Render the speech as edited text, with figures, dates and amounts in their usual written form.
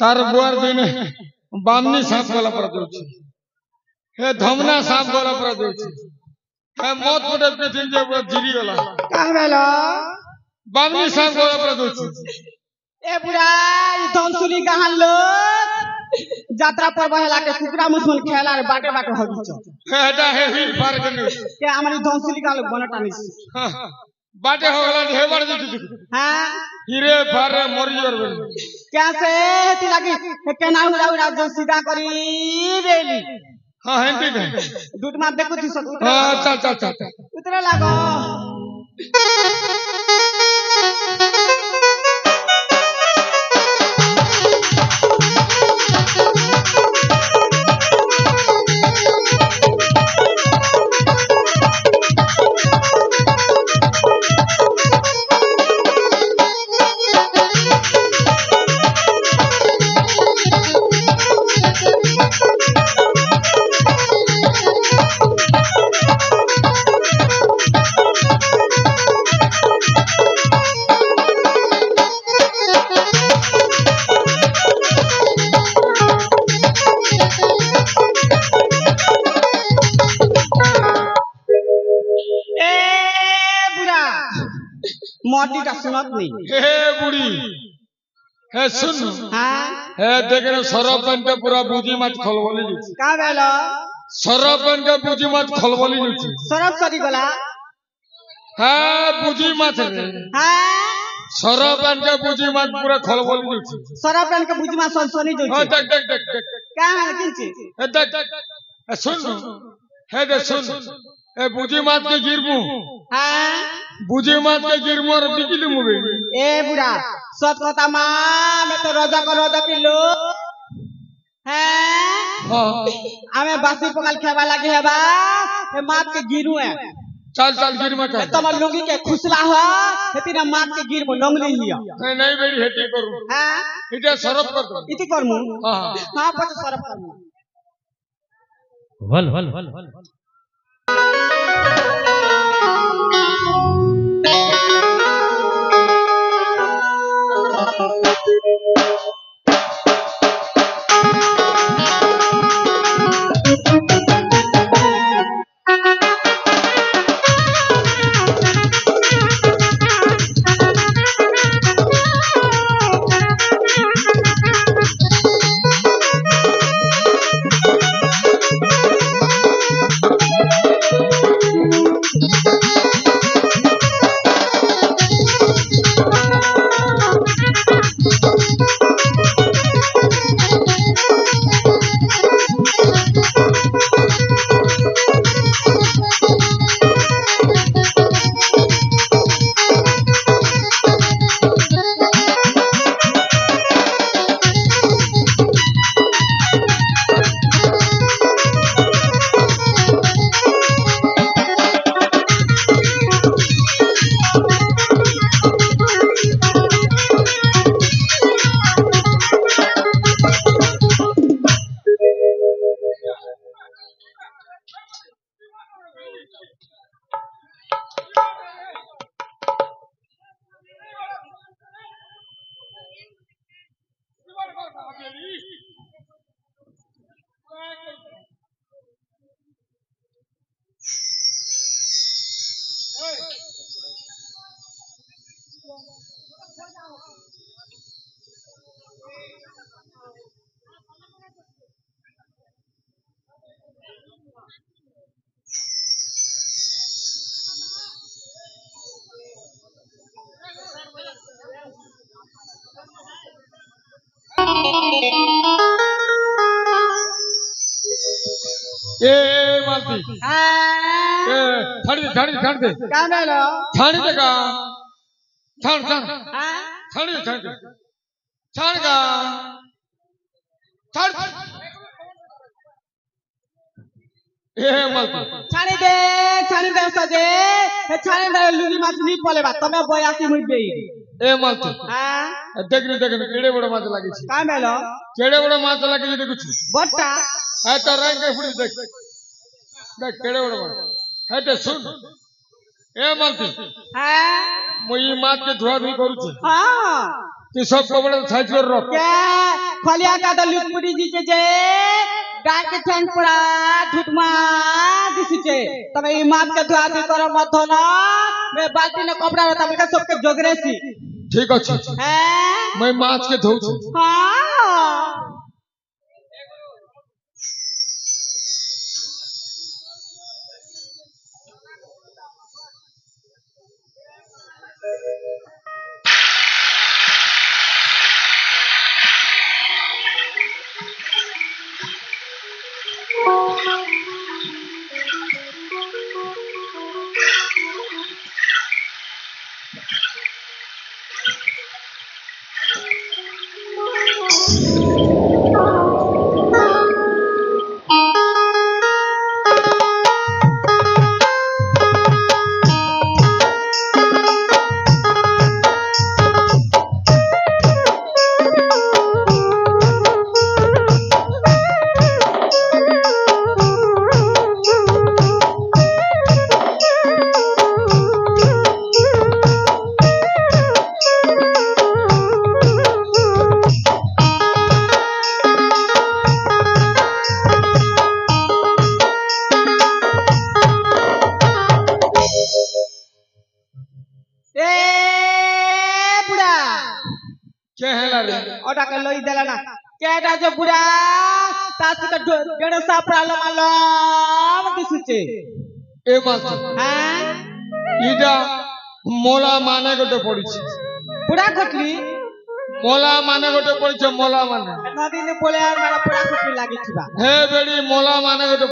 तार बुआर दिने बामनी सांप गला पर देउछि हे धमना सांप गला पर देउछि हे मौत पटे पे दिन जे जिरी गला का भेलो बामनी सांप गला पर देउछि ए बुढ़ा ई धनसुली गहान लोग यात्रा पर बहेला के कुकरा मुसमन खेला रे बाटे बाटे होगी छ हेटा हे हिल पार के नहीं के हमर धनसुली का लोग बनटा नहीं बाटे हो गला हे बार जे हां हिरे फार मरि जर क्या से ती लागी केना उड़ा उड़ा जो सीधा करी रेली हां हेंती के दूध मार देखो ती सब हां चल चल चल उतरे लागो मोटी का सुनत नहीं हे बुढ़ी हे सुन हां हे देखरे सरपंच के पूरा बुझी मत खलबली ली का भेलो सरपंच के बुझी मत खलबली ली सरप सरी गला हां बुझी मत रे हां सरपंच के बुझी मत पूरा खलबली ली सरपंच के बुझी मत सनसनी जोई हां देख देख देख का है की छी हे देख सुन हे देख सुन ए बुझी मत के गिरबू हां बुझी मत के गिरमु और बिजली मुबे ए बुढ़ा सत कथा मां में तो रोजा के लोग हैं हां हमें बासी पकल खेबा लागे हेबा ए मात के गिरु है चल चल गिर मत तमर लुंगी के खुसला हो हेती ना मात के गिर नंगली हिया नहीं बेरी हेती करू हां इटे सरप कर दो इति करमु हां हां पछ सरप करमु वल वल वल वल ए मालती ए छाड़ दे क्या बोलो छाड़ दे का छाड़ का छाड़ ए मालती छाड़ी दे सजे छाड़ी दे लुरी माछ नहीं पले बा तमे बयासी मुई बे ए मालती हां देख केड़े बड़ माछ लागी छी का बोलो केड़े बड़ माछ लागी देखु छी बट्टा है तो रंग के फुड़ी देख केड़े बड़ माछ है तो सुन ए मालती हां मुई माछ के धुआ धुई करू छी हां तू सब कपड़े साइज कर रख के खलिया का द लुटपुड़ी जी जे गाय के ठन पड़ा ठुटमा दिसिचे तमे ई माप के धुआ धुई कर मत हो ना मैं बाल्टी ने कपड़ा रहता मैं सबके जोगरेसी ठीक अछि हैं मैं माछ के धोउ छी हां ओटा के लई देला ना केटा जो बुढ़ा तासी का डेढ़ सा प्राला मालम दिसुचे ए मालती हां इडा मोला माने गोटे पड़िछि बुढ़ा खटली मोला माने गोटे पड़िछि मोला माने नदी ने बोले यार मारा बुढ़ा खटली लागी छिबा हे बेड़ी मोला माने गोटे